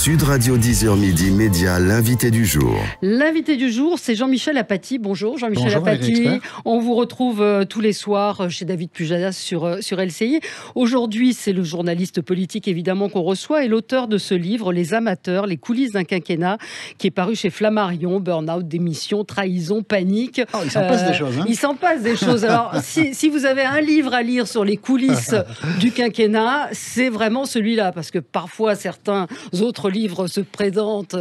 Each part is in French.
Sud Radio 10h midi, Média, l'invité du jour. L'invité du jour, c'est Jean-Michel Apathy. Bonjour Jean-Michel Apathy. On vous retrouve tous les soirs chez David Pujadas sur LCI. Aujourd'hui, c'est le journaliste politique évidemment qu'on reçoit et l'auteur de ce livre, Les Amateurs, les coulisses d'un quinquennat, qui est paru chez Flammarion. Burn-out, démission, trahison, panique. Oh, il s'en passe des choses. Hein, il s'en passe des choses. Alors, si vous avez un livre à lire sur les coulisses du quinquennat, c'est vraiment celui-là. Parce que parfois, certains autres livres se présentent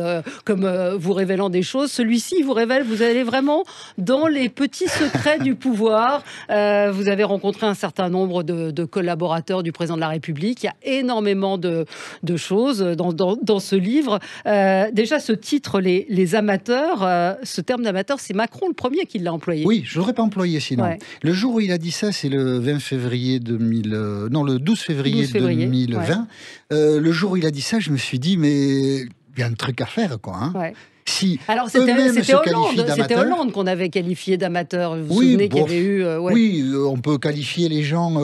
comme vous révélant des choses. Celui-ci vous révèle, vous allez vraiment dans les petits secrets du pouvoir. Vous avez rencontré un certain nombre de collaborateurs du président de la République. Il y a énormément de choses dans ce livre. Déjà, ce titre, les amateurs, ce terme d'amateur, c'est Macron le premier qui l'a employé. Oui, je ne l'aurais pas employé sinon. Ouais. Le jour où il a dit ça, c'est le 12 février 2020. Ouais. Le jour où il a dit ça, je me suis dit, mais il y a un truc à faire, quoi. Hein. Ouais. Si alors c'était Hollande qu'on avait qualifié d'amateur. Vous vous souvenez qu'il y avait eu... Oui, on peut qualifier les gens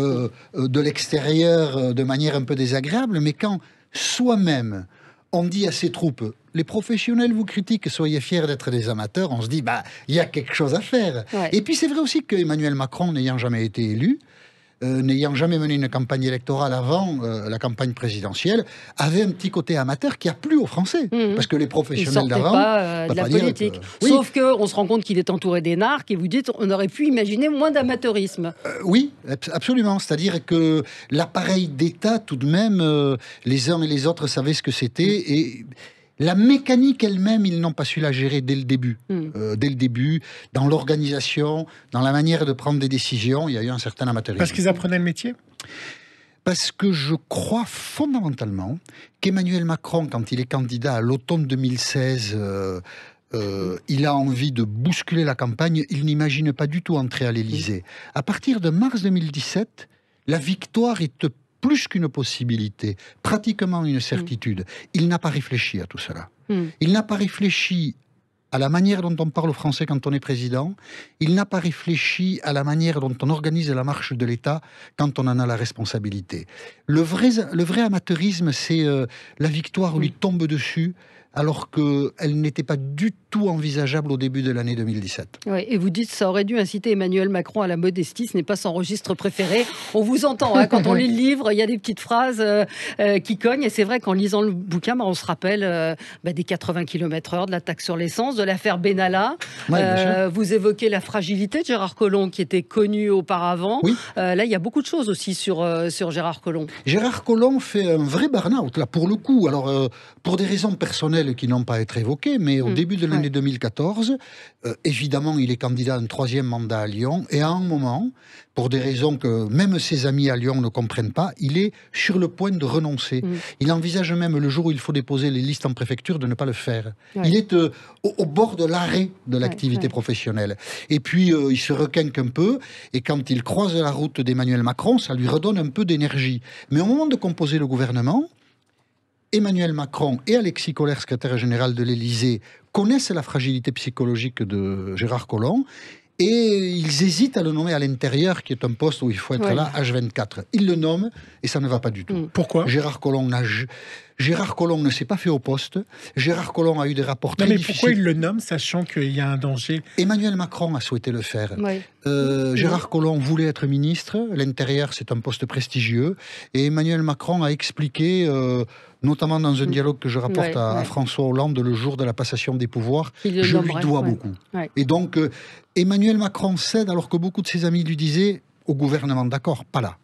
de l'extérieur de manière un peu désagréable, mais quand soi-même on dit à ses troupes, les professionnels vous critiquent, soyez fiers d'être des amateurs, on se dit, il y a quelque chose à faire. Ouais. Et puis c'est vrai aussi qu'Emmanuel Macron, n'ayant jamais été élu, n'ayant jamais mené une campagne électorale avant la campagne présidentielle, avait un petit côté amateur qui a plu aux Français. Parce que les professionnels d'avant... pas de la politique. Sauf qu'on se rend compte qu'il est entouré d'énarques et vous dites on aurait pu imaginer moins d'amateurisme. Oui, absolument. C'est-à-dire que l'appareil d'État, tout de même, les uns et les autres savaient ce que c'était et... La mécanique elle-même, ils n'ont pas su la gérer dès le début. Dès le début, dans l'organisation, dans la manière de prendre des décisions, il y a eu un certain amateurisme. Parce qu'ils apprenaient le métier ? Parce que je crois fondamentalement qu'Emmanuel Macron, quand il est candidat à l'automne 2016, il a envie de bousculer la campagne, il n'imagine pas du tout entrer à l'Élysée. À partir de mars 2017, la victoire est plus qu'une possibilité, pratiquement une certitude. Il n'a pas réfléchi à tout cela. Il n'a pas réfléchi à la manière dont on parle au Français quand on est président. Il n'a pas réfléchi à la manière dont on organise la marche de l'État quand on en a la responsabilité. Le vrai amateurisme, c'est la victoire lui tombe dessus, alors qu'elle n'était pas du tout envisageable au début de l'année 2017. Oui, et vous dites que ça aurait dû inciter Emmanuel Macron à la modestie, ce n'est pas son registre préféré. On vous entend, hein, quand on lit le livre, il y a des petites phrases qui cognent, et c'est vrai qu'en lisant le bouquin, on se rappelle des 80 km/h, de la taxe sur l'essence, de l'affaire Benalla. Vous évoquez la fragilité de Gérard Collomb, qui était connu auparavant. Oui. Là, il y a beaucoup de choses aussi sur Gérard Collomb. Gérard Collomb fait un vrai burn-out, là, pour le coup. Alors, pour des raisons personnelles qui n'ont pas à être évoquées, mais au début de l'année 2014, évidemment, il est candidat à un 3e mandat à Lyon, et à un moment, pour des raisons que même ses amis à Lyon ne comprennent pas, il est sur le point de renoncer. Il envisage même, le jour où il faut déposer les listes en préfecture, de ne pas le faire. Il est au bord de l'arrêt de l'activité professionnelle. Et puis, il se requinque un peu, et quand il croise la route d'Emmanuel Macron, ça lui redonne un peu d'énergie. Mais au moment de composer le gouvernement, Emmanuel Macron et Alexis Kohler, secrétaire général de l'Élysée, connaissent la fragilité psychologique de Gérard Collomb et ils hésitent à le nommer à l'intérieur, qui est un poste où il faut être là, H24. Ils le nomment et ça ne va pas du tout. Pourquoi ? Gérard Collomb ne s'est pas fait au poste. Gérard Collomb a eu des rapports très difficiles. Pourquoi il le nomme, sachant qu'il y a un danger ? Emmanuel Macron a souhaité le faire. Gérard Collomb voulait être ministre. L'intérieur, c'est un poste prestigieux. Et Emmanuel Macron a expliqué, notamment dans un dialogue que je rapporte à François Hollande le jour de la passation des pouvoirs, je lui dois beaucoup. Et donc, Emmanuel Macron cède, alors que beaucoup de ses amis lui disaient... Au gouvernement, d'accord, pas là.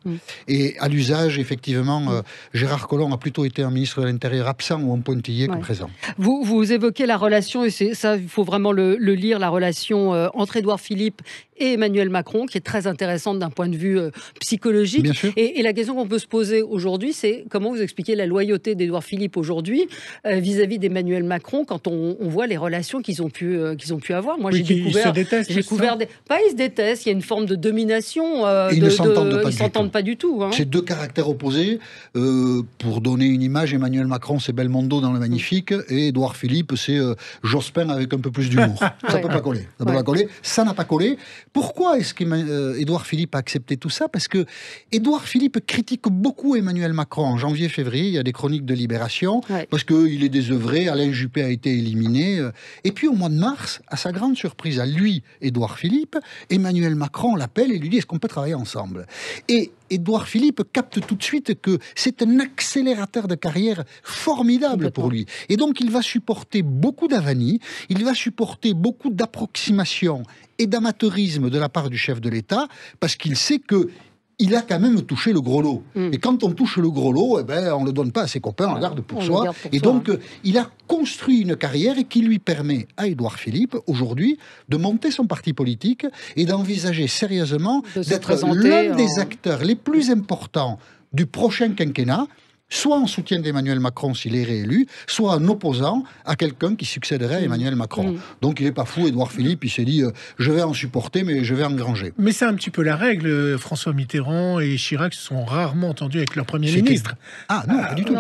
Et à l'usage, effectivement, Gérard Collomb a plutôt été un ministre de l'Intérieur absent ou un pointillé que présent. Vous évoquez la relation, et ça, il faut vraiment le lire, la relation entre Édouard Philippe et Emmanuel Macron, qui est très intéressante d'un point de vue psychologique. Bien sûr. Et la question qu'on peut se poser aujourd'hui, c'est comment vous expliquez la loyauté d'Édouard Philippe aujourd'hui vis-à-vis d'Emmanuel Macron quand on voit les relations qu'ils ont pu avoir. Moi, j'ai découvert... Ils se détestent, ils se détestent, il y a une forme de domination. Ils ne s'entendent pas du tout. Hein. C'est deux caractères opposés. Pour donner une image, Emmanuel Macron, c'est Belmondo dans Le Magnifique, et Édouard Philippe, c'est Jospin avec un peu plus d'humour. Ça ne peut pas coller. Ça peut pas coller. Ça n'a pas collé. Pourquoi est-ce qu'Édouard Philippe a accepté tout ça? Parce que Édouard Philippe critique beaucoup Emmanuel Macron. En janvier-février, il y a des chroniques de Libération, parce qu'il est désœuvré, Alain Juppé a été éliminé. Et puis au mois de mars, à sa grande surprise, à lui, Édouard Philippe, Emmanuel Macron l'appelle et lui dit: est-ce qu'on peut travailler ensemble? Et Édouard Philippe capte tout de suite que c'est un accélérateur de carrière formidable pour lui. Et donc il va supporter beaucoup d'avanies, il va supporter beaucoup d'approximations et d'amateurisme de la part du chef de l'État, parce qu'il sait que il a quand même touché le gros lot. Et quand on touche le gros lot, on ne le donne pas à ses copains, on le garde pour soi. Et donc, il a construit une carrière qui lui permet à Édouard Philippe, aujourd'hui, de monter son parti politique et d'envisager sérieusement d'être l'un des acteurs les plus importants du prochain quinquennat, soit en soutien d'Emmanuel Macron s'il est réélu, soit en opposant à quelqu'un qui succéderait à Emmanuel Macron. Donc il n'est pas fou, Édouard Philippe, il s'est dit je vais en supporter, mais je vais engranger. Mais c'est un petit peu la règle. François Mitterrand et Chirac se sont rarement entendus avec leur Premier ministre. Ah non, pas du tout.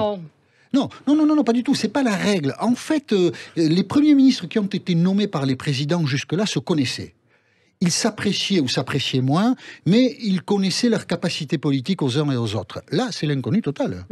Non, pas du tout. C'est pas la règle. En fait, les premiers ministres qui ont été nommés par les présidents jusque-là se connaissaient. Ils s'appréciaient ou s'appréciaient moins, mais ils connaissaient leur capacité politique aux uns et aux autres. Là, c'est l'inconnu total.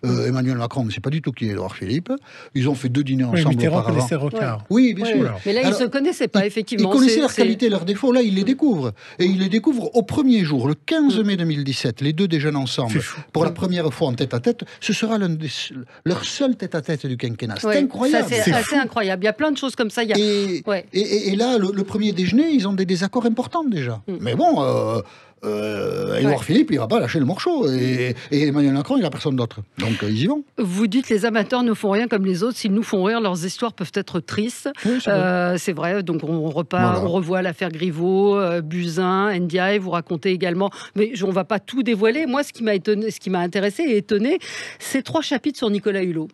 Emmanuel Macron ne sait pas du tout qui est Édouard Philippe. Ils ont fait 2 dîners ensemble Mitterrand auparavant. connaissait Rocard. Oui, bien sûr. Mais là, ils ne se connaissaient pas, effectivement. Ils connaissaient leurs qualités et leurs défauts. Là, ils les découvrent. Et ils les découvrent au premier jour, le 15 mai 2017. Les deux déjeunent ensemble. Pour la première fois en tête-à-tête. Ce sera leur seul tête-à-tête du quinquennat. C'est incroyable. C'est assez incroyable. Il y a plein de choses comme ça. Et là, le premier déjeuner, ils ont des désaccords importants déjà. Mais bon... Édouard Philippe, il ne va pas lâcher le morceau. Et Emmanuel Macron, il n'a personne d'autre. Donc, ils y vont. Vous dites les amateurs ne font rien comme les autres. S'ils nous font rire, leurs histoires peuvent être tristes. Oui, c'est vrai. Donc, on revoit l'affaire Griveaux, Buzyn, Ndiaye. Vous racontez également. Mais on ne va pas tout dévoiler. Moi, ce qui m'a intéressé et étonné, c'est 3 chapitres sur Nicolas Hulot.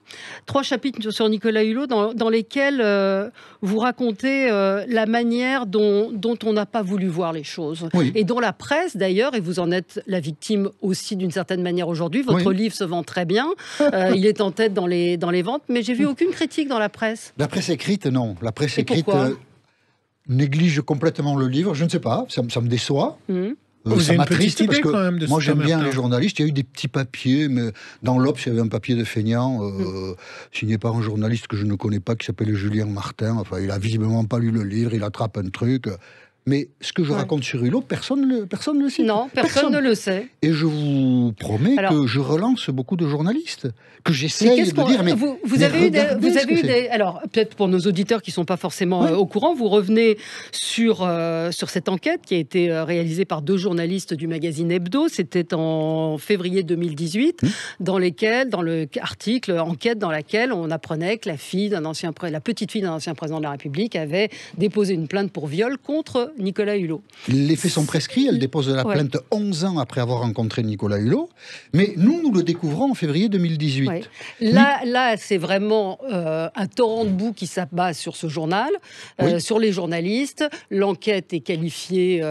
3 chapitres sur Nicolas Hulot dans lesquels vous racontez la manière dont on n'a pas voulu voir les choses. Oui. Et dont la presse, d'ailleurs, et vous en êtes la victime aussi d'une certaine manière aujourd'hui. Votre livre se vend très bien. Il est en tête dans les ventes, mais j'ai vu aucune critique dans la presse. La presse écrite, non. La presse écrite néglige complètement le livre. Je ne sais pas, ça me déçoit. Vous avez une petite idée quand même de moi j'aime bien les journalistes. Il y a eu des petits papiers, mais dans l'Obs, il y avait un papier de feignant signé par un journaliste que je ne connais pas, qui s'appelle Julien Martin. Enfin, il a visiblement pas lu le livre, il attrape un truc... Mais ce que je raconte sur Hulot, personne ne le sait. Non, personne ne le sait. Et je vous promets que je relance beaucoup de journalistes, que j'essaye de dire... Mais vous avez eu des... Alors, peut-être pour nos auditeurs qui ne sont pas forcément au courant, vous revenez sur cette enquête qui a été réalisée par 2 journalistes du magazine Hebdo. C'était en février 2018, dans le article enquête dans laquelle on apprenait que la petite fille d'un ancien président de la République avait déposé une plainte pour viol contre Nicolas Hulot. Les faits sont prescrits, elle dépose la plainte 11 ans après avoir rencontré Nicolas Hulot, mais nous le découvrons en février 2018. Là, c'est vraiment un torrent de boue qui s'abat sur ce journal, sur les journalistes. L'enquête est qualifiée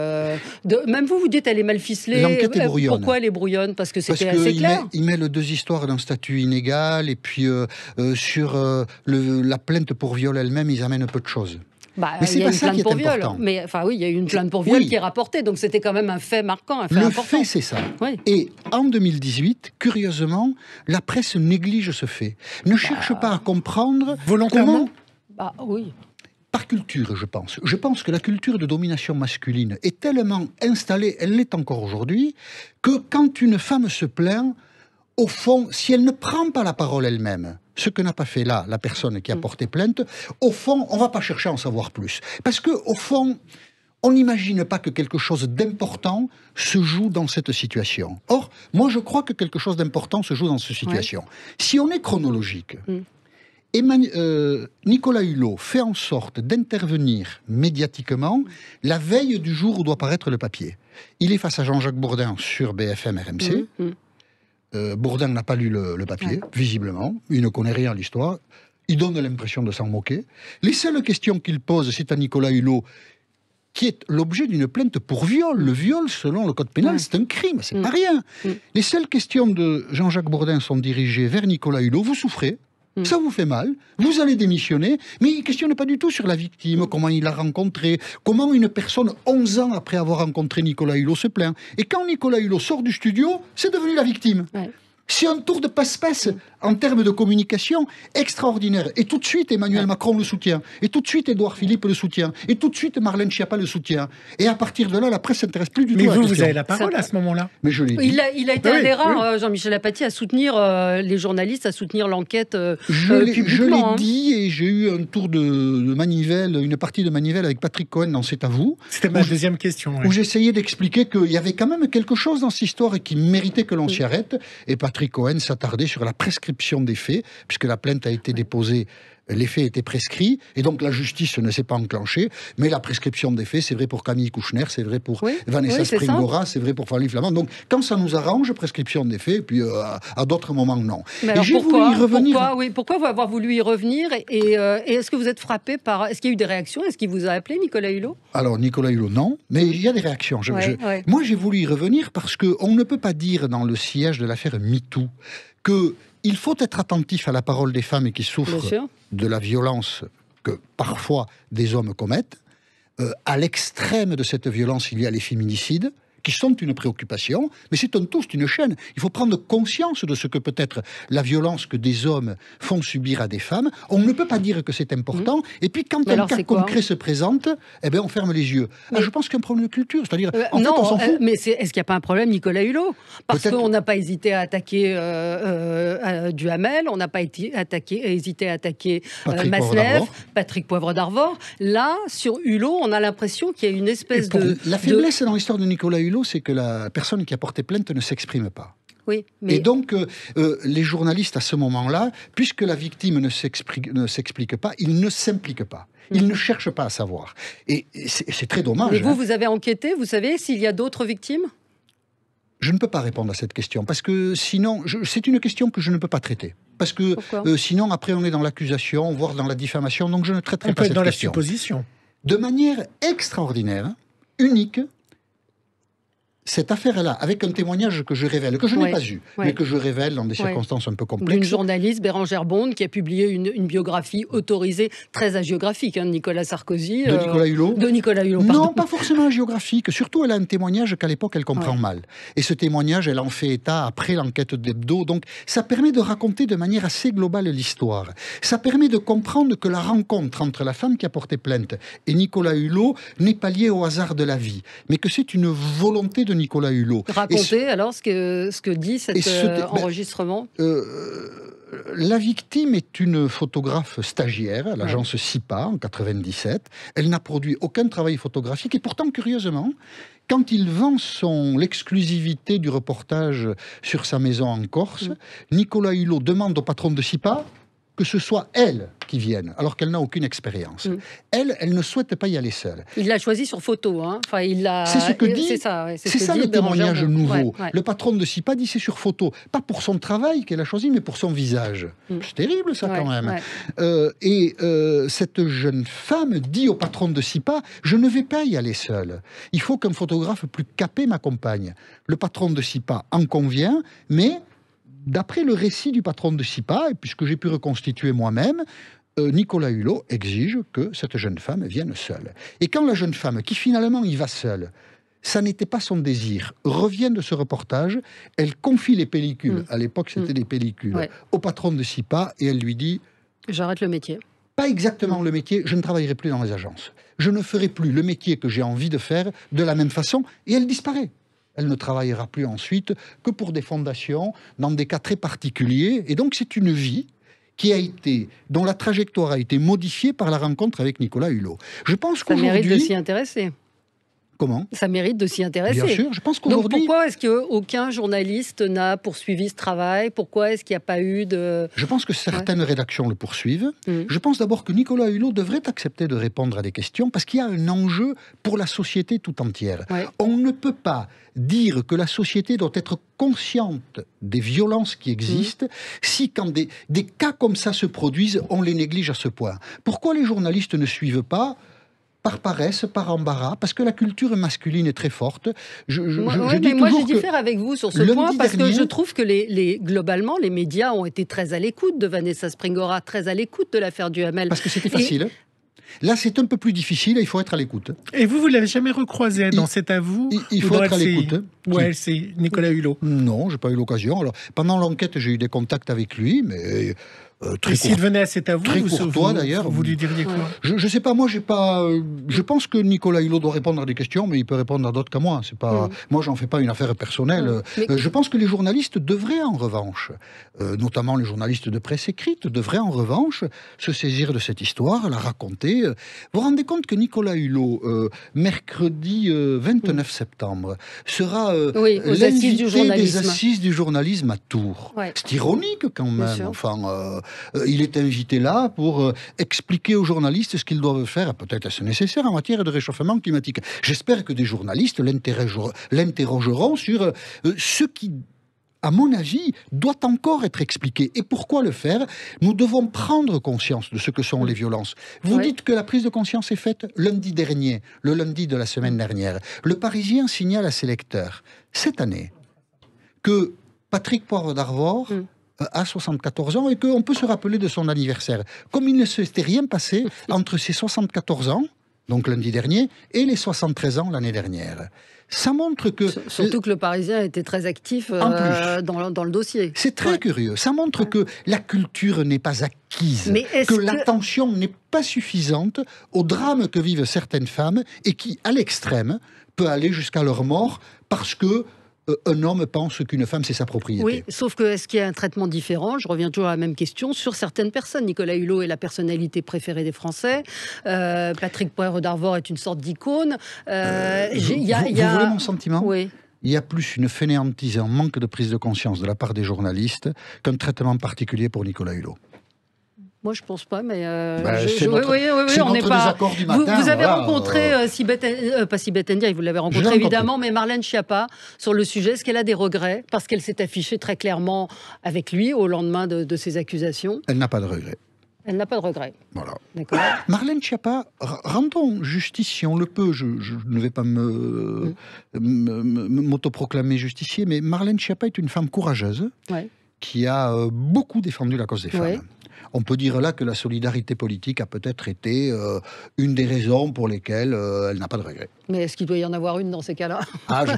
même vous dites elle est mal ficelée. L'enquête est brouillonne. Pourquoi elle est brouillonne? Parce que c'était assez clair. Il mêle 2 histoires d'un statut inégal, et puis sur la plainte pour viol elle-même, ils amènent peu de choses. Mais c'est pas ça qui est important. Mais il y a eu une plainte pour viol qui est rapportée, donc c'était quand même un fait marquant, un fait important. Le fait, c'est ça. Et en 2018, curieusement, la presse néglige ce fait. Ne cherche pas à comprendre volontairement. Par culture, je pense. Je pense que la culture de domination masculine est tellement installée, elle l'est encore aujourd'hui, que quand une femme se plaint, au fond, si elle ne prend pas la parole elle-même, ce que n'a pas fait là la personne qui a porté plainte, au fond, on ne va pas chercher à en savoir plus. Parce qu'au fond, on n'imagine pas que quelque chose d'important se joue dans cette situation. Or, moi, je crois que quelque chose d'important se joue dans cette situation. Si on est chronologique, Nicolas Hulot fait en sorte d'intervenir médiatiquement la veille du jour où doit paraître le papier. Il est face à Jean-Jacques Bourdin sur BFM RMC. Bourdin n'a pas lu le papier, visiblement. Il ne connaît rien à l'histoire. Il donne l'impression de s'en moquer. Les seules questions qu'il pose, c'est à Nicolas Hulot, qui est l'objet d'une plainte pour viol. Le viol, selon le code pénal, c'est un crime, c'est pas rien. Les seules questions de Jean-Jacques Bourdin sont dirigées vers Nicolas Hulot. Vous souffrez, ça vous fait mal, vous allez démissionner, mais il ne questionne pas du tout sur la victime, comment il l'a rencontré, comment une personne, 11 ans après avoir rencontré Nicolas Hulot, se plaint. Et quand Nicolas Hulot sort du studio, c'est devenu la victime. Ouais. C'est un tour de passe-passe en termes de communication extraordinaire. Et tout de suite, Emmanuel Macron le soutient. Et tout de suite, Édouard Philippe le soutient. Et tout de suite, Marlène Schiappa le soutient. Et à partir de là, la presse s'intéresse plus du tout à la question. Mais vous avez la parole à ce moment-là. Mais je l'ai dit. Il a été un des rares, Jean-Michel Apathy, à soutenir les journalistes, à soutenir l'enquête publiquement. Je l'ai dit, et j'ai eu un tour de manivelle, une partie de manivelle avec Patrick Cohen dans C'est à vous. C'était ma deuxième question. Où j'essayais d'expliquer qu'il y avait quand même quelque chose dans cette histoire et qui méritait que l'on s'y arrête. Et Patrick Cohen s'attardait sur la prescription des faits, puisque la plainte a été déposée, les faits étaient prescrits, et donc la justice ne s'est pas enclenchée, mais la prescription des faits, c'est vrai pour Camille Kouchner, c'est vrai pour Vanessa Springora, c'est vrai pour Fanny Flamand. Donc quand ça nous arrange, prescription des faits, et puis à d'autres moments, non. Mais alors, pourquoi avoir voulu y revenir et est-ce que vous êtes frappé par... Est-ce qu'il y a eu des réactions? Est-ce qu'il vous a appelé, Nicolas Hulot? Alors, Nicolas Hulot, non, mais il y a des réactions. Moi, j'ai voulu y revenir parce qu'on ne peut pas dire dans le sillage de l'affaire MeToo qu'il faut être attentif à la parole des femmes qui souffrent de la violence que parfois des hommes commettent. À l'extrême de cette violence, il y a les féminicides, qui sont une préoccupation, mais c'est un tout, c'est une chaîne. Il faut prendre conscience de ce que peut être la violence que des hommes font subir à des femmes. On ne peut pas dire que c'est important, et puis quand un cas concret se présente, eh ben on ferme les yeux. Je pense qu'il y a un problème de culture, c'est-à-dire, en fait, on s'en fout. Mais est-ce qu'il n'y a pas un problème, Nicolas Hulot? Parce qu'on n'a pas hésité à attaquer Duhamel, on n'a pas hésité à attaquer Masnev, Patrick Poivre d'Arvor. Là, sur Hulot, on a l'impression qu'il y a une espèce de... La faiblesse dans l'histoire de Nicolas Hulot, c'est que la personne qui a porté plainte ne s'exprime pas. Oui, mais... Et donc, les journalistes, à ce moment-là, puisque la victime ne s'explique pas, ils ne s'impliquent pas. Ils ne cherchent pas à savoir. Et c'est très dommage. Mais vous avez enquêté, vous savez s'il y a d'autres victimes? Je ne peux pas répondre à cette question, parce que sinon, c'est une question que je ne peux pas traiter. Parce que sinon, après, on est dans l'accusation, voire dans la diffamation, donc je ne traiterai pas cette question. On peut être dans la supposition. De manière extraordinaire, unique, cette affaire-là, avec un témoignage que je révèle, que je n'ai pas eu, mais que je révèle dans des circonstances un peu complexes. D'une journaliste, Bérangère Bonde, qui a publié une biographie autorisée, très hagiographique, de Nicolas Sarkozy. De Nicolas Hulot. De Nicolas Hulot, pardon. Non, pas forcément hagiographique. Surtout, elle a un témoignage qu'à l'époque, elle comprend mal. Et ce témoignage, elle en fait état après l'enquête d'Hebdo. Donc, ça permet de raconter de manière assez globale l'histoire. Ça permet de comprendre que la rencontre entre la femme qui a porté plainte et Nicolas Hulot n'est pas liée au hasard de la vie, mais que c'est une volonté de Nicolas Hulot. Racontez alors ce que dit cet enregistrement. La victime est une photographe stagiaire à l'agence SIPA en 97. Elle n'a produit aucun travail photographique et pourtant, curieusement, quand il vend l'exclusivité du reportage sur sa maison en Corse, Nicolas Hulot demande au patron de SIPA que ce soit elle qui vienne, alors qu'elle n'a aucune expérience. Elle ne souhaite pas y aller seule. Il l'a choisi sur photo. Enfin, c'est ce que dit. C'est ça le témoignage nouveau. Ouais. Le patron de SIPA dit c'est sur photo. Pas pour son travail qu'elle a choisi, mais pour son visage. C'est terrible ça quand même. Cette jeune femme dit au patron de SIPA, je ne vais pas y aller seule. Il faut qu'un photographe plus capé m'accompagne. Le patron de SIPA en convient, mais... D'après le récit du patron de SIPA, et puisque j'ai pu reconstituer moi-même, Nicolas Hulot exige que cette jeune femme vienne seule. Et quand la jeune femme, qui finalement y va seule, ça n'était pas son désir, revient de ce reportage, elle confie les pellicules, à l'époque c'était des pellicules, au patron de SIPA, et elle lui dit... J'arrête le métier. Pas exactement le métier, je ne travaillerai plus dans les agences. Je ne ferai plus le métier que j'ai envie de faire de la même façon, et elle disparaît. Elle ne travaillera plus ensuite que pour des fondations, dans des cas très particuliers. Et donc, c'est une vie dont la trajectoire a été modifiée par la rencontre avec Nicolas Hulot. Je pense qu'aujourd'hui... Ça mérite de s'y intéresser. Comment ? Ça mérite de s'y intéresser. Bien sûr, je pense qu'aujourd'hui... Donc pourquoi est-ce qu'aucun journaliste n'a poursuivi ce travail? Pourquoi est-ce qu'il n'y a pas eu de... Je pense que certaines rédactions le poursuivent. Je pense d'abord que Nicolas Hulot devrait accepter de répondre à des questions parce qu'il y a un enjeu pour la société tout entière. On ne peut pas dire que la société doit être consciente des violences qui existent si, quand des cas comme ça se produisent, on les néglige à ce point. Pourquoi les journalistes ne suivent pas par paresse, par embarras, parce que la culture masculine est très forte. Moi, je diffère avec vous sur ce point, parce que je trouve que globalement, les médias ont été très à l'écoute de Vanessa Springora, très à l'écoute de l'affaire Duhamel. Parce que c'était facile. Là, c'est un peu plus difficile et il faut être à l'écoute. Et vous l'avez jamais recroisé dans cet avou? Il faut être à l'écoute. Ouais, c'est Nicolas Hulot. Non, j'ai pas eu l'occasion. Alors, pendant l'enquête, j'ai eu des contacts avec lui, mais... Et s'il venait à cet avou, très courtois d'ailleurs. Vous lui diriez quoi? Je sais pas, moi j'ai pas. Je pense que Nicolas Hulot doit répondre à des questions, mais il peut répondre à d'autres qu'à moi. C'est pas. Moi, j'en fais pas une affaire personnelle. Je pense que les journalistes devraient en revanche, notamment les journalistes de presse écrite, devraient en revanche se saisir de cette histoire, la raconter. Vous vous rendez compte que Nicolas Hulot, mercredi 29 septembre, sera l'invité des assises du journalisme à Tours. Ouais. C'est ironique quand même. Enfin. Il est invité là pour expliquer aux journalistes ce qu'ils doivent faire, peut-être est-ce nécessaire en matière de réchauffement climatique. J'espère que des journalistes l'interrogeront sur ce qui, à mon avis, doit encore être expliqué. Et pourquoi le faire? Nous devons prendre conscience de ce que sont les violences. Vous dites que la prise de conscience est faite lundi dernier, le lundi de la semaine dernière. Le Parisien signale à ses lecteurs, cette année, que Patrick Poivre d'Arvor a 74 ans et qu'on peut se rappeler de son anniversaire. Comme il ne s'était rien passé entre ses 74 ans, donc lundi dernier, et les 73 ans l'année dernière. Ça montre que... Surtout que le Parisien était très actif dans le dossier. C'est très curieux. Ça montre que la culture n'est pas acquise, que l'attention n'est pas suffisante au drame que vivent certaines femmes et qui, à l'extrême, peut aller jusqu'à leur mort parce que un homme pense qu'une femme, c'est sa propriété. Oui, sauf que est-ce qu'il y a un traitement différent? Je reviens toujours à la même question. Sur certaines personnes, Nicolas Hulot est la personnalité préférée des Français. Patrick Poivre d'Arvor est une sorte d'icône. Vous voulez mon sentiment? Oui. Il y a plus une fainéantise et un manque de prise de conscience de la part des journalistes qu'un traitement particulier pour Nicolas Hulot. Moi, je pense pas, mais c'est notre désaccord du matin. Vous avez rencontré pas Sibeth Ndiaye, vous l'avez rencontré évidemment, mais Marlène Schiappa sur le sujet. Est-ce qu'elle a des regrets parce qu'elle s'est affichée très clairement avec lui au lendemain de ses accusations? Elle n'a pas de regrets. Elle n'a pas de regrets. Voilà. D'accord. Marlène Schiappa, rendons justice si on le peut. Je ne vais pas m'autoproclamer justicier, mais Marlène Schiappa est une femme courageuse qui a beaucoup défendu la cause des femmes. On peut dire là que la solidarité politique a peut-être été une des raisons pour lesquelles elle n'a pas de regrets. Mais est-ce qu'il doit y en avoir une dans ces cas-là?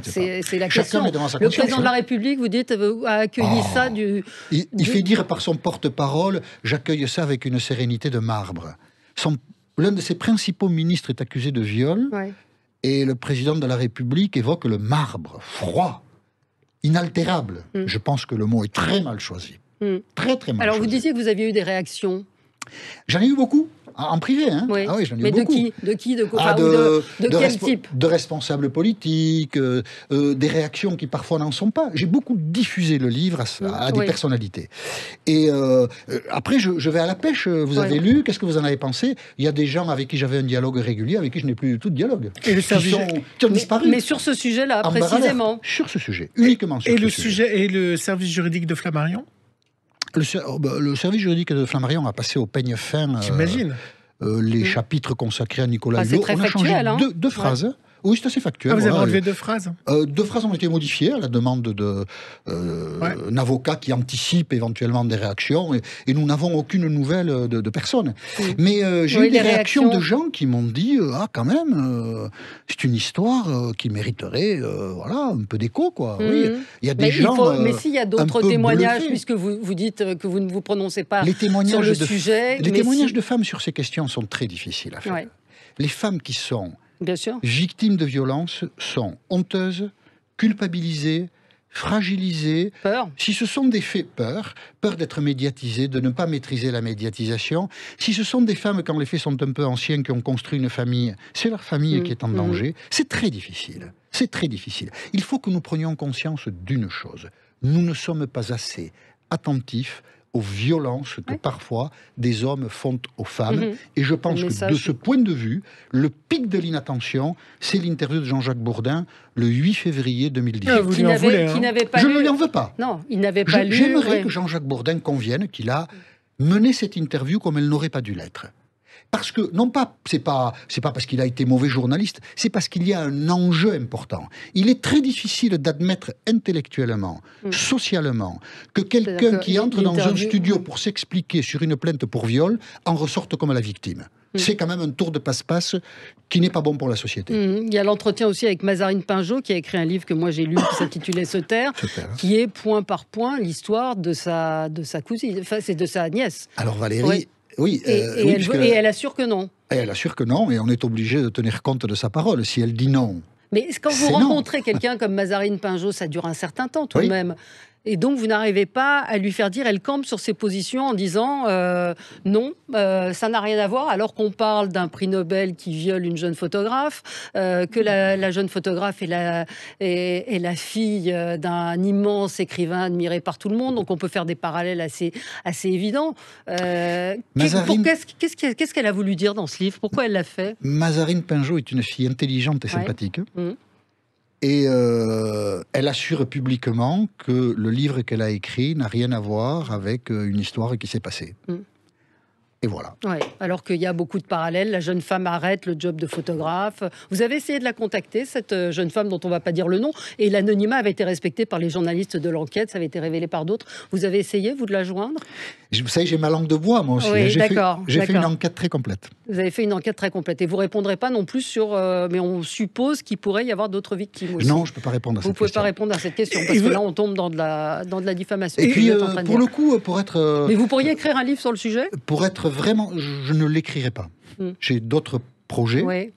C'est la question. Le président de la République, vous dites, a accueilli ça du... Il fait dire par son porte-parole, j'accueille ça avec une sérénité de marbre. L'un de ses principaux ministres est accusé de viol, et le président de la République évoque le marbre, froid, inaltérable. Je pense que le mot est très mal choisi. Très, très mal. Alors, choisi. vous disiez que vous aviez eu des réactions. J'en ai eu beaucoup, en privé. Hein. Oui. Ah oui, j'en ai eu mais beaucoup. De qui de quel type? De responsables politiques, des réactions qui parfois n'en sont pas. J'ai beaucoup diffusé le livre à des personnalités. Et après, je vais à la pêche. Vous avez lu, qu'est-ce que vous en avez pensé? Il y a des gens avec qui j'avais un dialogue régulier, avec qui je n'ai plus du tout de dialogue. Et qui ont disparu. Mais sur ce sujet-là, précisément. Sur ce sujet, uniquement sur ce sujet. Et le service juridique de Flammarion? Le service juridique de Flammarion a passé au peigne fin. J'imagine. Les chapitres consacrés à Nicolas Hulot. On a changé deux phrases. Oui, c'est assez factuel. Vous avez enlevé 2 phrases? 2 phrases ont été modifiées à la demande d'un avocat qui anticipe éventuellement des réactions. Et nous n'avons aucune nouvelle de personne. Mais j'ai eu des réactions de gens qui m'ont dit quand même, c'est une histoire qui mériterait un peu d'écho. Oui. Il y a des gens. Mais s'il y a d'autres témoignages, puisque vous dites que vous ne vous prononcez pas sur le sujet. Les témoignages de femmes sur ces questions sont très difficiles à faire. Les femmes qui sont victimes de violences sont honteuses, culpabilisées, fragilisées. Peur. Si ce sont des faits, peur d'être médiatisées, de ne pas maîtriser la médiatisation. Si ce sont des femmes, quand les faits sont un peu anciens, qui ont construit une famille, c'est leur famille qui est en danger. C'est très difficile. C'est très difficile. Il faut que nous prenions conscience d'une chose. Nous ne sommes pas assez attentifs aux violences que parfois des hommes font aux femmes. Et je pense que de ce point de vue, le pic de l'inattention, c'est l'interview de Jean-Jacques Bourdin le 8 février 2018. Qui n'avait pas Je lu... ne lui en veux pas. Non, il n'avait pas lu... J'aimerais que Jean-Jacques Bourdin convienne qu'il a mené cette interview comme elle n'aurait pas dû l'être. Parce que, non pas, c'est pas parce qu'il a été mauvais journaliste, c'est parce qu'il y a un enjeu important. Il est très difficile d'admettre intellectuellement, socialement, que quelqu'un qui entre dans un studio pour s'expliquer sur une plainte pour viol en ressorte comme la victime. C'est quand même un tour de passe-passe qui n'est pas bon pour la société. Il y a l'entretien aussi avec Mazarine Pinjot, qui a écrit un livre que moi j'ai lu, qui s'intitulait Se taire, qui est point par point l'histoire de sa cousine, enfin c'est de sa nièce. Alors Valérie... Oui, elle assure que non. Et elle assure que non, et on est obligé de tenir compte de sa parole. Si elle dit non... Mais quand vous rencontrez quelqu'un comme Mazarine Pinjot, ça dure un certain temps tout de même. Et donc, vous n'arrivez pas à lui faire dire, elle campe sur ses positions en disant non, ça n'a rien à voir, alors qu'on parle d'un prix Nobel qui viole une jeune photographe, que la jeune photographe est la fille d'un immense écrivain admiré par tout le monde, donc on peut faire des parallèles assez évidents. Qu'est-ce qu'elle a voulu dire dans ce livre? Pourquoi elle l'a fait? Mazarine Pinjot est une fille intelligente et sympathique. Et elle assure publiquement que le livre qu'elle a écrit n'a rien à voir avec une histoire qui s'est passée. Et voilà. Ouais, alors qu'il y a beaucoup de parallèles. La jeune femme arrête le job de photographe. Vous avez essayé de la contacter, cette jeune femme dont on ne va pas dire le nom. Et l'anonymat avait été respecté par les journalistes de l'enquête. Ça avait été révélé par d'autres. Vous avez essayé, vous, de la joindre? Vous savez, j'ai ma langue de bois, moi aussi. Oui, j'ai fait une enquête très complète. Vous avez fait une enquête très complète. Et vous ne répondrez pas non plus sur... mais on suppose qu'il pourrait y avoir d'autres victimes aussi. Non, je ne peux pas répondre à cette question. Vous ne pouvez pas répondre à cette question, parce que là, on tombe dans de la diffamation. Et puis, pour le coup, pour être... Mais vous pourriez écrire un livre sur le sujet? Pour être vraiment... Je ne l'écrirai pas. J'ai d'autres projets. Oui.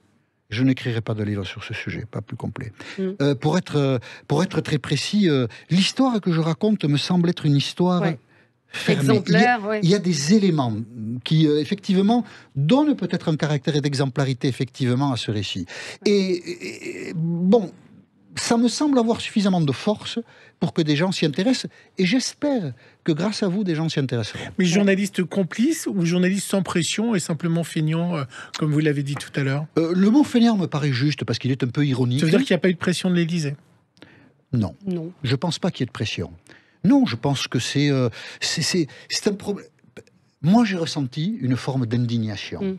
Je n'écrirai pas de livre sur ce sujet, pas plus complet. Pour être très précis, l'histoire que je raconte me semble être une histoire... exemplaire, il y a des éléments qui, effectivement, donnent peut-être un caractère d'exemplarité, effectivement, à ce récit. Et bon, ça me semble avoir suffisamment de force pour que des gens s'y intéressent. Et j'espère que, grâce à vous, des gens s'y intéresseront. Mais journaliste complice ou journaliste sans pression et simplement feignant, comme vous l'avez dit tout à l'heure? Le mot feignant me paraît juste, parce qu'il est un peu ironique. Ça veut dire qu'il n'y a pas eu de pression de l'Élysée? Non. Je ne pense pas qu'il y ait de pression. Non, je pense que c'est un problème. Moi, j'ai ressenti une forme d'indignation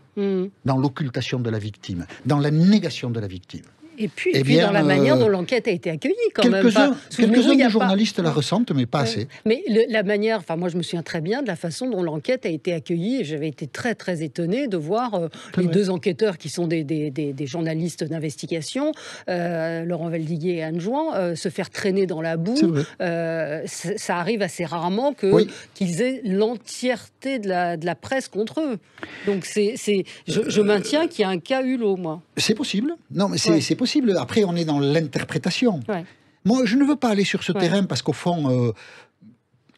dans l'occultation de la victime, dans la négation de la victime. Et puis dans la manière dont l'enquête a été accueillie, quand même. Quelques-uns des journalistes la ressentent, mais pas assez. Mais la manière, enfin moi je me souviens très bien de la façon dont l'enquête a été accueillie, et j'avais été très très étonnée de voir les deux enquêteurs qui sont des journalistes d'investigation, Laurent Veldiguier et Anne Jouan, se faire traîner dans la boue. Ça arrive assez rarement qu'ils aient l'entièreté de la presse contre eux. Donc je maintiens qu'il y a un cas Hulot, moi. C'est possible. Non, mais c'est possible. Après, on est dans l'interprétation. Moi, je ne veux pas aller sur ce terrain parce qu'au fond,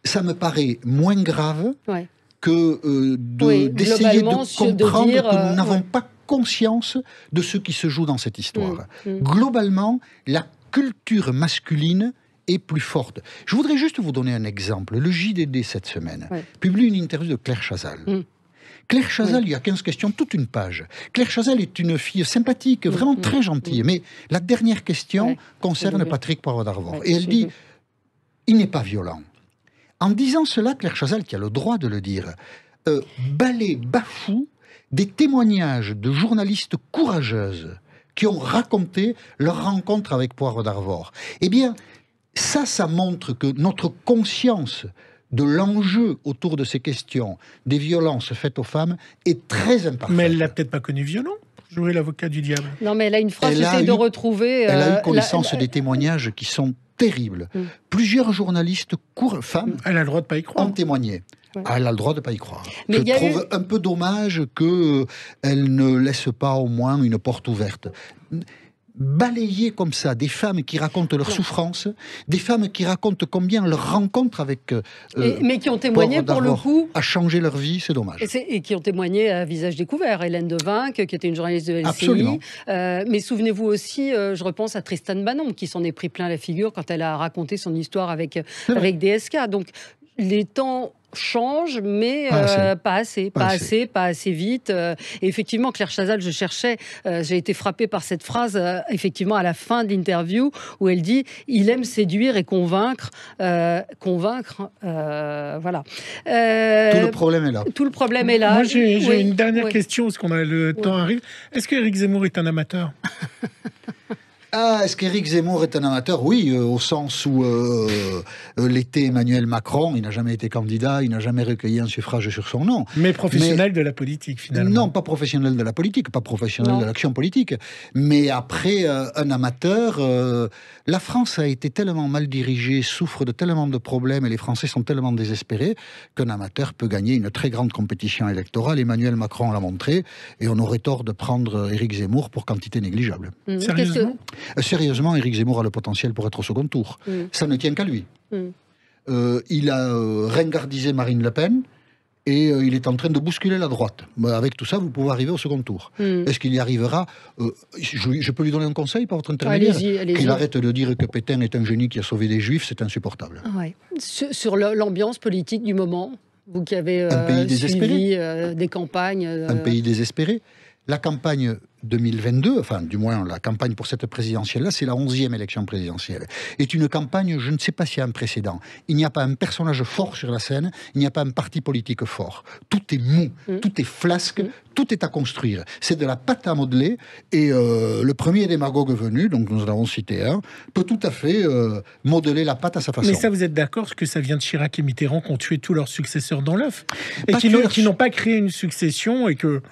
ça me paraît moins grave que d'essayer de comprendre que nous n'avons pas conscience de ce qui se joue dans cette histoire. Globalement, la culture masculine est plus forte. Je voudrais juste vous donner un exemple. Le JDD, cette semaine, publie une interview de Claire Chazal. Claire Chazal, il y a 15 questions, toute une page. Claire Chazal est une fille sympathique, vraiment très gentille. Mais la dernière question concerne Patrick Poivre d'Arvor. Et elle dit, il n'est pas violent. En disant cela, Claire Chazal, qui a le droit de le dire, bafoue des témoignages de journalistes courageuses qui ont raconté leur rencontre avec Poivre d'Arvor. Eh bien, ça montre que notre conscience de l'enjeu autour de ces questions des violences faites aux femmes est très imparfaite. Mais elle l'a peut-être pas connu violent, jouer l'avocat du diable. Non, mais elle a une phrase, j'essaie de retrouver... Elle a eu connaissance des témoignages qui sont terribles. Plusieurs journalistes, femmes, elle a le droit de pas y croire. Ont témoigné. Elle a le droit de ne pas y croire. Mais je trouve un peu dommage qu'elle ne laisse pas au moins une porte ouverte. Balayer comme ça des femmes qui racontent leurs souffrances, des femmes qui racontent combien leur rencontre avec mais qui ont témoigné pour le coup a changé leur vie, c'est dommage. Et qui ont témoigné à visage découvert. Hélène Devinck, qui était une journaliste de LCI. Absolument. Mais souvenez-vous aussi, je repense à Tristan Banon, qui s'en est pris plein la figure quand elle a raconté son histoire avec DSK. Donc les temps change, mais pas assez vite. Et effectivement, Claire Chazal, je cherchais, j'ai été frappée par cette phrase, effectivement, à la fin de l'interview, où elle dit « Il aime séduire et convaincre. » Voilà. Tout le problème est là. Tout le problème est là. Moi, j'ai une dernière question, parce qu'on a le temps arrive. Est-ce qu'Éric Zemmour est un amateur? Est-ce qu'Éric Zemmour est un amateur? Oui, au sens où l'était Emmanuel Macron, il n'a jamais été candidat, il n'a jamais recueilli un suffrage sur son nom. Mais professionnel de la politique, finalement. Non, pas professionnel de la politique, pas professionnel de l'action politique. Mais après, un amateur, la France a été tellement mal dirigée, souffre de tellement de problèmes, et les Français sont tellement désespérés qu'un amateur peut gagner une très grande compétition électorale. Emmanuel Macron l'a montré, et on aurait tort de prendre Éric Zemmour pour quantité négligeable. Sérieusement? Sérieusement, Éric Zemmour a le potentiel pour être au second tour. Ça ne tient qu'à lui. Il a ringardisé Marine Le Pen et il est en train de bousculer la droite. Avec tout ça, vous pouvez arriver au second tour. Est-ce qu'il y arrivera? Je peux lui donner un conseil par votre intermédiaire? Allez-y. Qu'il arrête de dire que Pétain est un génie qui a sauvé des Juifs, c'est insupportable. Ouais. Sur l'ambiance politique du moment, vous qui avez un pays désespéré. suivi des campagnes... Un pays désespéré. La campagne 2022, enfin du moins la campagne pour cette présidentielle-là, c'est la 11e élection présidentielle. Est une campagne, je ne sais pas s'il y a un précédent. Il n'y a pas un personnage fort sur la scène, il n'y a pas un parti politique fort. Tout est mou, tout est flasque, tout est à construire. C'est de la pâte à modeler et le premier démagogue venu, donc nous en avons cité un, peut tout à fait modeler la pâte à sa façon. Mais ça, vous êtes d'accord que ça vient de Chirac et Mitterrand qui ont tué tous leurs successeurs dans l'œuf et qui n'ont pas créé une succession et que...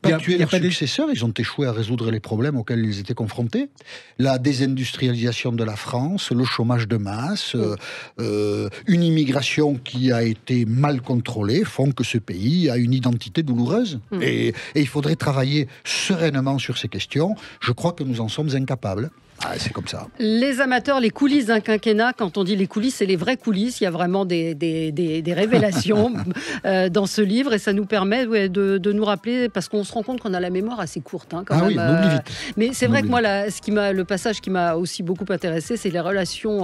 Pas tué leurs successeurs, ils ont échoué à résoudre les problèmes auxquels ils étaient confrontés. La désindustrialisation de la France, le chômage de masse, une immigration qui a été mal contrôlée font que ce pays a une identité douloureuse. Et il faudrait travailler sereinement sur ces questions. Je crois que nous en sommes incapables. C'est comme ça. Les amateurs, les coulisses d'un quinquennat, quand on dit les coulisses, c'est les vraies coulisses. Il y a vraiment des révélations dans ce livre et ça nous permet de nous rappeler, parce qu'on se rend compte qu'on a la mémoire assez courte. Quand même. Oui, on oublie vite. Mais c'est vrai que moi, le passage qui m'a aussi beaucoup intéressé, c'est les relations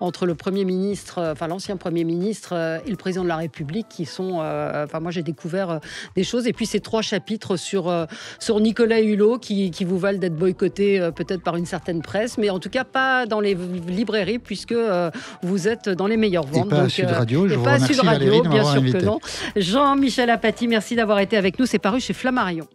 entre le Premier ministre, l'ancien Premier ministre et le Président de la République qui sont... moi, j'ai découvert des choses. Et puis, ces 3 chapitres sur Nicolas Hulot qui vous valent d'être boycottés peut-être par une certaine presse, mais en tout cas pas dans les librairies puisque vous êtes dans les meilleures ventes. Et pas à Sud Radio, je vous remercie Valérie de m'avoir invité. Jean-Michel Apathy, merci d'avoir été avec nous, c'est paru chez Flammarion.